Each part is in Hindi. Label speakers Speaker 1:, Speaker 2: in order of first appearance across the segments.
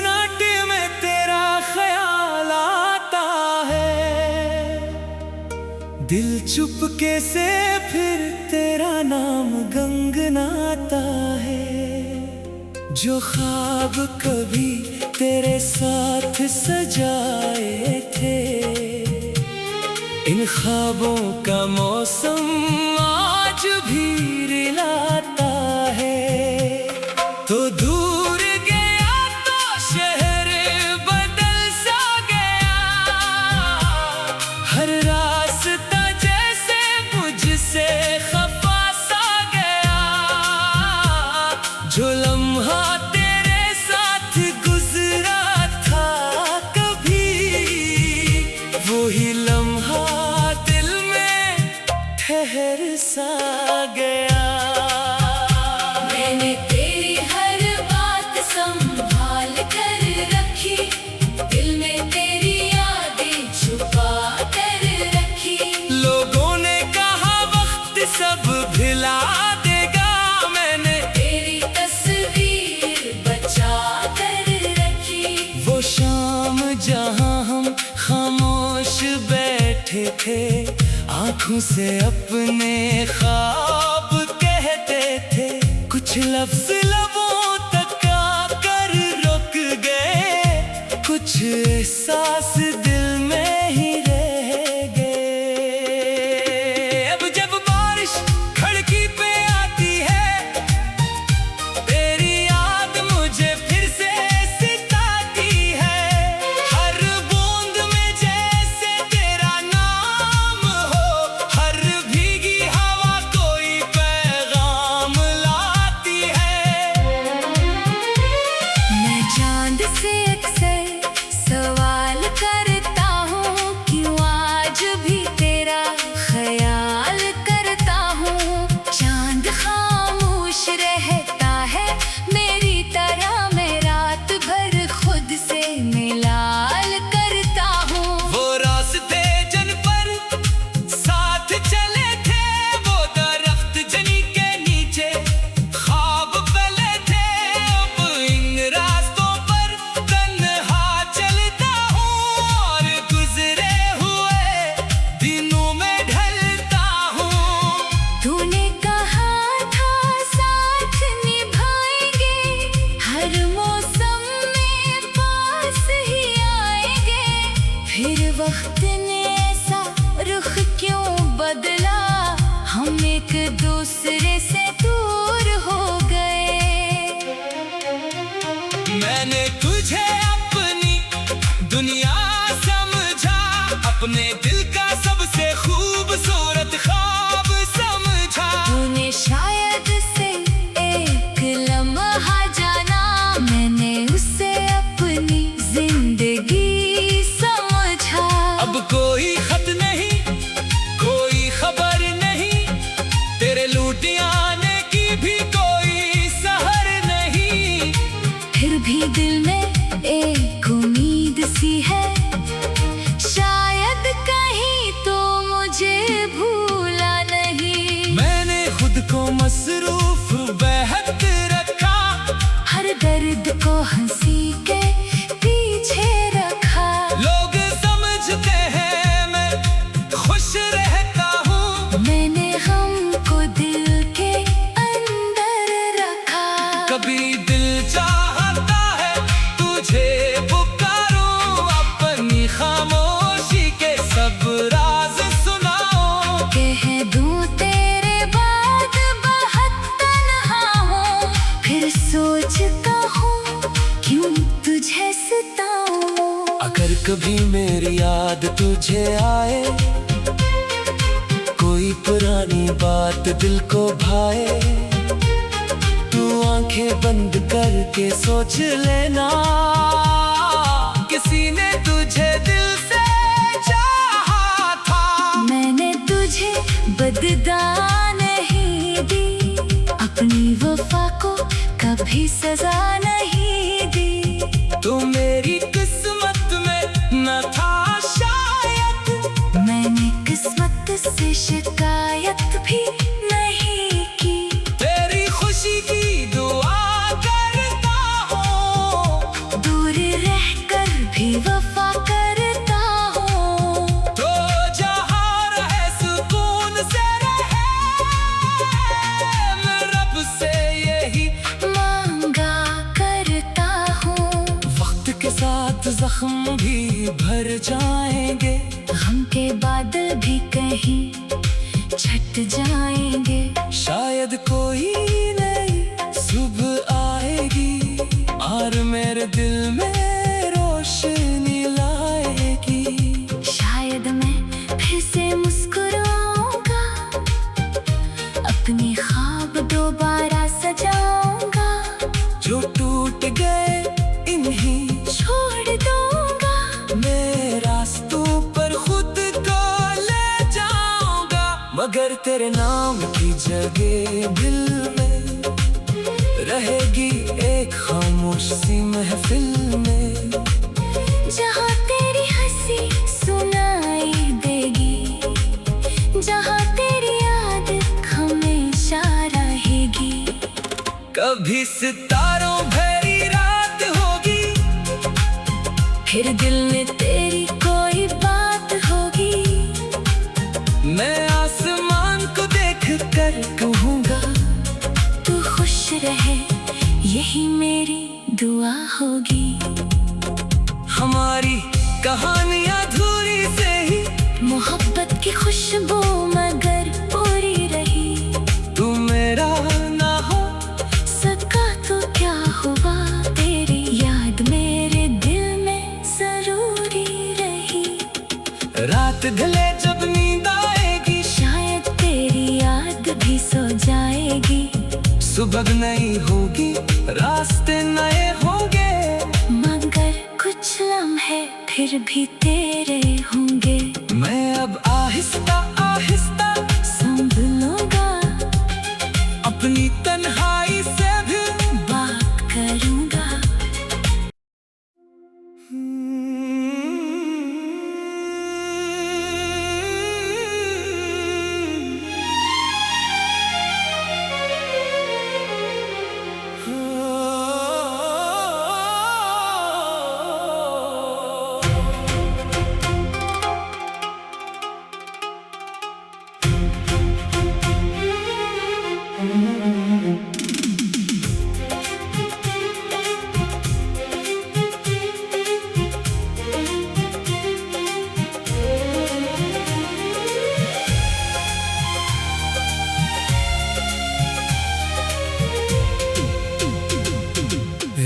Speaker 1: सन्नाटे में तेरा ख्याल आता है। दिल चुपके से फिर तेरा नाम गंगनाता है। जो ख्वाब कभी तेरे साथ सजाए थे, इन ख्वाबों का मौसम आज भी रिलाता है। तो दूर गया तो शहर बदल सा गया, हर रास्ता जैसे मुझसे खफा सा गया। जो लम्हा तेरे साथ गुजरा था कभी, वही लम्हा दिल में ठहर सा गया।
Speaker 2: मैंने तेरी हर बात संभाल कर रखी, दिल में तेरी यादें छुपा कर रखी।
Speaker 1: लोगों ने कहा वक्त सब भुला देगा, मैंने
Speaker 2: तेरी तस्वीर बचा कर रखी।
Speaker 1: वो शाम जहां हम खामोश बैठे थे, आंखों से अपने ख्वाब कहते थे। कुछ लफ्ज़ लबों तक आकर रुक गए, कुछ एहसास दिल में ही रह गए। अब जब बारिश खिड़की पे आती है, तेरी याद मुझे फिर से सिताती है। हर बूंद में जैसे तेरा नाम हो, हर भीगी हवा कोई पैगाम लाती है।
Speaker 2: मैं चांद से अक्सर सवाल करता हूँ, क्यों आज भी तेरा ख्याल करता हूँ। चांद खामोश रहता है मेरी तरह, मैं रात भर खुद से मिलाल करता हूँ।
Speaker 1: वो रास्ते जिन पर साथ चले थे, वो दरख्त जनी के नीचे ख्वाब पले थे। अब इन रास्तों पर तन्हा चलता हूँ, और गुजरे हुए दिनों में ढलता हूँ।
Speaker 2: तूने कहा था साथ निभाएंगे, हर मौसम में पास ही आएंगे। फिर वक्त ने ऐसा रुख क्यों बदला, हम एक दूसरे से दूर हो गए।
Speaker 1: मैंने तुझे अपनी दुनिया समझा, अपने दिल का सबसे खूबसूरत ख्वाब समझा।
Speaker 2: तूने शायद से एक लम्हा जाना, मैंने उसे अपनी जिंदगी समझा।
Speaker 1: अब कोई खत नहीं, कोई खबर नहीं, तेरे लूट आने की भी कोई सहर नहीं।
Speaker 2: फिर भी दिल में एक उम्मीद सी है, शायद कहीं तो मुझे भूला नहीं।
Speaker 1: मैंने खुद को मसरूफ बेहद रखा,
Speaker 2: हर दर्द को हंसी के पीछे रखा।
Speaker 1: लोग समझते हैं मैं खुश रहता हूँ,
Speaker 2: मैंने हमको दिल के अंदर रखा।
Speaker 1: कभी दिल चाहता है तुझे पुकारूं, अपनी खामोशी के सब राज सुनाऊं।
Speaker 2: कह दूं तेरे बाद बहुत तन्हा हूँ, फिर सोचता हूँ क्यों तुझे सताऊं।
Speaker 1: अगर कभी मेरी याद तुझे आए, कोई पुरानी बात दिल को भाए, तू आंखें बंद करके सोच लेना, किसी ने तुझे दिल से चाहा था।
Speaker 2: मैंने तुझे बददा नहीं दी, अपनी वफा को कभी सजा नहीं दी।
Speaker 1: तो मेरी किस्मत में न था शायद,
Speaker 2: मैंने किस्मत से शिकायत भी नहीं की।
Speaker 1: तेरी खुशी की दुआ करता हूँ,
Speaker 2: दूर
Speaker 1: के साथ जख्म भी भर जाएंगे,
Speaker 2: गम के बादल भी कहीं छट जाएंगे।
Speaker 1: शायद कोई नई सुबह आएगी और मेरे दिल में रोशनी लाएगी।
Speaker 2: शायद मैं फिर से मुस्कुराऊंगा, अपने ख्वाब दोबारा सजाऊंगा।
Speaker 1: जो टूट गए इन्हीं
Speaker 2: छोड़ दूंगा,
Speaker 1: मैं रास्तों पर खुद को ले जाऊंगा। मगर तेरे नाम की जगह दिल में रहेगी एक खामोश सी महफिल में,
Speaker 2: जहाँ तेरी हंसी सुनाई देगी, जहाँ तेरी याद हमेशा रहेगी।
Speaker 1: कभी सितारों भरी रात होगी,
Speaker 2: फिर दिल में तेरी कोई बात होगी।
Speaker 1: मैं आसमान को देख कर कहूँगा,
Speaker 2: तू खुश रहे यही मेरी दुआ होगी।
Speaker 1: हमारी कहानियाँ अधूरी से ही
Speaker 2: मोहब्बत की खुशबू मगर पूरी रही।
Speaker 1: तू मेरा ना हो
Speaker 2: सका तो क्या हुआ, तेरी याद मेरे दिल में जरूरी रही।
Speaker 1: रात ढले जब नींद आएगी,
Speaker 2: शायद तेरी याद भी सो जाएगी।
Speaker 1: सुबह नई होगी, रास्ते नए होंगे,
Speaker 2: मगर कुछ लम्हे फिर भी तेरे होंगे।
Speaker 1: मैं अब आहिस्ता आहिस्ता
Speaker 2: संभलूंगा,
Speaker 1: अपनी तन्हाई से भी
Speaker 2: बात करूंगा।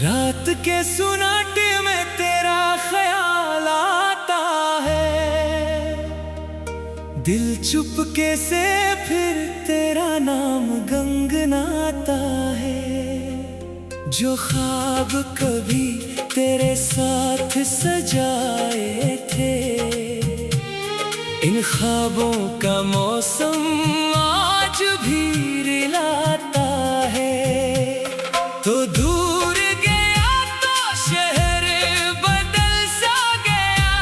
Speaker 1: रात के सुनाटे में तेरा ख्याल आता है, दिल चुपके से फिर तेरा नाम गंगनाता है। जो ख्वाब कभी तेरे साथ सजाए थे, इन ख्वाबों का मौसम आज भी रिलाता है। तो दूर गया तो शहर बदल सा गया,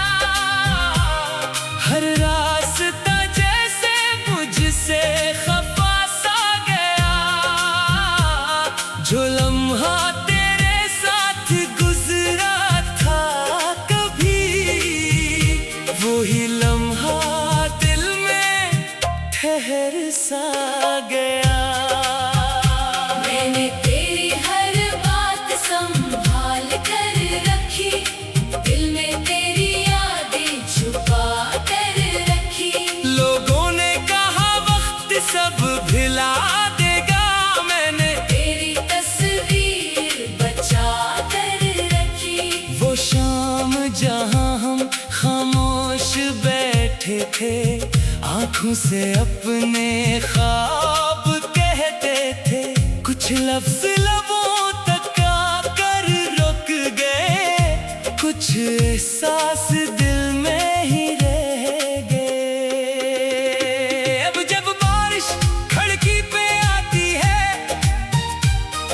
Speaker 1: हर रास्ता जैसे मुझसे खफा सा गया। जो लम्हा तेरे साथ गुजरा था कभी, वही लम्हा दिल में ठहर सा गया।
Speaker 2: मैंने तेरी हर बात संभाल कर रखी, दिल में तेरी यादें छुपा कर रखी।
Speaker 1: लोगों ने कहा वक्त सब भुला देगा, मैंने
Speaker 2: तेरी तस्वीर बचा कर रखी।
Speaker 1: वो शाम जहां हम खामोश बैठे थे, आंखों से अपने ख्वाब कहते थे। कुछ लफ्ज लबों तक आकर रुक गए, कुछ एहसास दिल में ही रह गए। अब जब बारिश खिड़की पे आती है,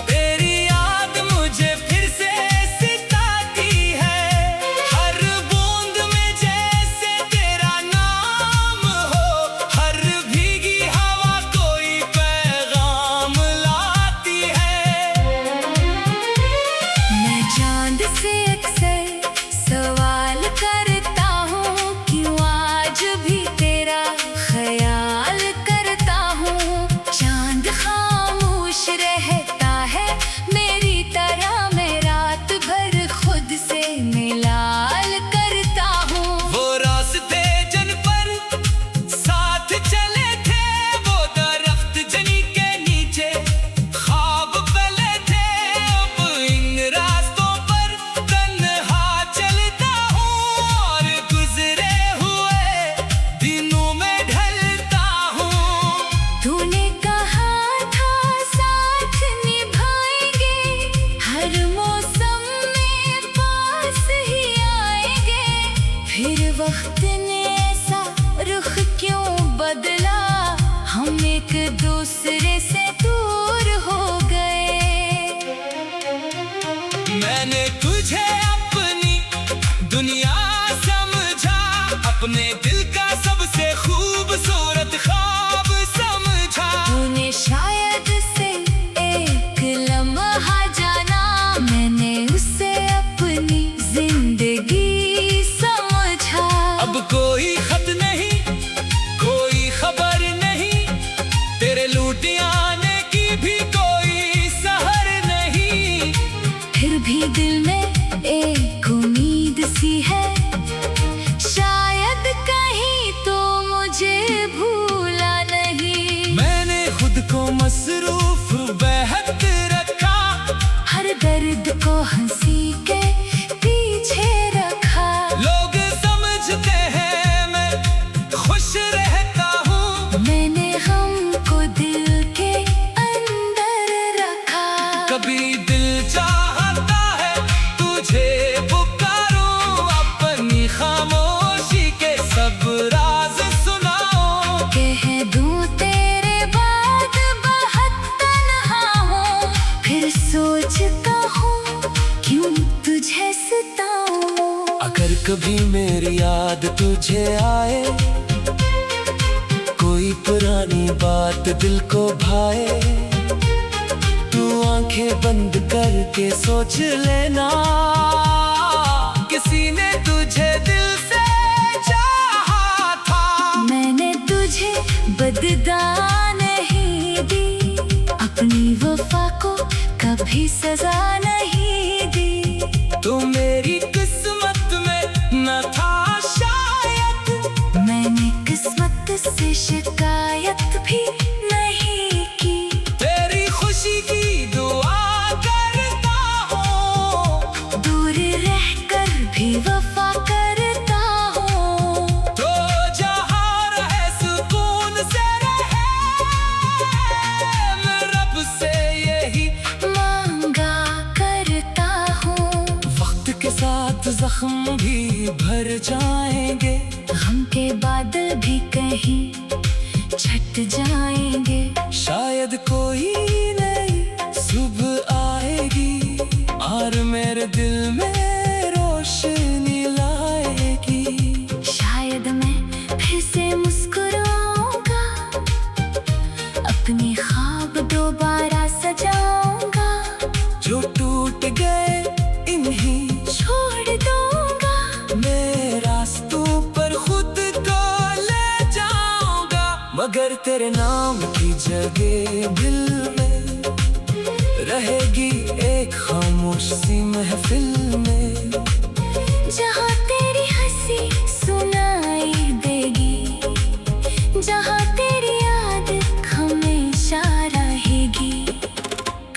Speaker 1: तेरी याद मुझे फिर से सिताती है। हर बूंद में जैसे तेरा नाम हो, हर भीगी हवा कोई पैगाम लाती है।
Speaker 2: मैं चांद से अक्सर सवाल करती वक्त ने ऐसा रुख क्यों बदला, हम एक दूसरे से दूर हो गए।
Speaker 1: मैंने तुझे अपनी दुनिया समझा, अपने दिल का सबसे खूबसूरत ख्वाब समझा।
Speaker 2: तूने शायद से एक लम्हा जाना, मैंने उसे अपनी जिंदगी समझा।
Speaker 1: अब कोई खत नहीं, कोई खबर नहीं, तेरे लूट आने की भी कोई सहर नहीं।
Speaker 2: फिर भी दिल में एक उम्मीद सी है, शायद कहीं तो मुझे भूला नहीं।
Speaker 1: मैंने खुद को मसरूफ बेहद रखा,
Speaker 2: हर दर्द को हंसी के पीछे रखा।
Speaker 1: लोग समझते हैं मैं खुश रहता हूँ,
Speaker 2: मैंने हमको दिल के अंदर रखा।
Speaker 1: कभी दिल चाहता है तुझे पुकारूं, अपनी खामोशी के सब राज सुनाऊं।
Speaker 2: कह दूं तेरे बाद बहुत तन्हा हूँ, फिर सोचता हूँ क्यों तुझे सताऊं।
Speaker 1: अगर कभी मेरी याद तुझे आए, कोई पुरानी बात दिल को भाए, तू आंखें बंद करके सोच लेना, किसी ने तुझे दिल से चाहा था।
Speaker 2: मैंने तुझे बददा नहीं दी, अपनी वफा को कभी सजा नहीं दी।
Speaker 1: तू मेरी किस्मत में न था शायद,
Speaker 2: मैंने किस्मत से शिकायत भी नहीं की।
Speaker 1: तेरी खुशी की दुआ करता हूँ,
Speaker 2: दूर रहकर भी वफा करता हूँ।
Speaker 1: तो जहाँ रहे सुकून से रहे, मैं रब से यही
Speaker 2: मांगा करता हूँ।
Speaker 1: वक्त के साथ जख्म भी भर जाएंगे,
Speaker 2: गम के बादल भी कहीं छट जाएंगे।
Speaker 1: शायद कोई नई सुबह आएगी और मेरे दिल में रोशनी लाएगी।
Speaker 2: शायद मैं फिर से मुस्कुराऊंगा, अपने ख्वाब दोबारा सजाऊंगा।
Speaker 1: जो टूट गए इन्हीं
Speaker 2: छोड़ दूंगा,
Speaker 1: मैं रास्तों पर खुद को ले जाऊंगा, मगर तेरे नाम की जगह दिल में रहेगी एक खामोश सी महफिल में।
Speaker 2: जहाँ तेरी हंसी सुनाई देगी, जहाँ तेरी याद हमेशा रहेगी।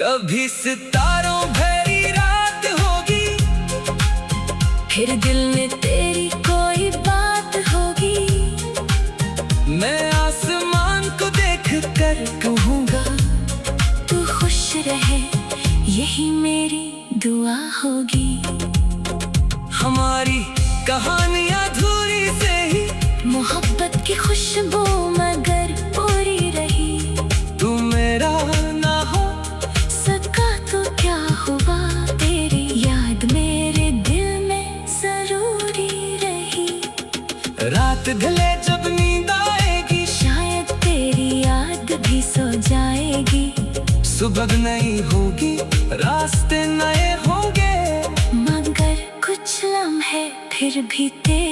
Speaker 1: कभी सितारों भरी रात होगी,
Speaker 2: फिर दिल में तेरी कोई बात होगी।
Speaker 1: मैं आसमान को देख कर कहूँगा,
Speaker 2: तू खुश रहे यही मेरी दुआ होगी।
Speaker 1: हमारी कहानी अधूरी से ही
Speaker 2: मोहब्बत की खुशबू मगर पूरी रही।
Speaker 1: तू मेरा ना हो
Speaker 2: सका तो क्या हुआ, तेरी याद मेरे दिल में जरूरी रही।
Speaker 1: रात ढले जब नींद आएगी,
Speaker 2: शायद तेरी याद भी सो जाएगी।
Speaker 1: सुबह नई होगी, रास्ते नए होंगे,
Speaker 2: मगर कुछ लम्हे फिर भी तेरे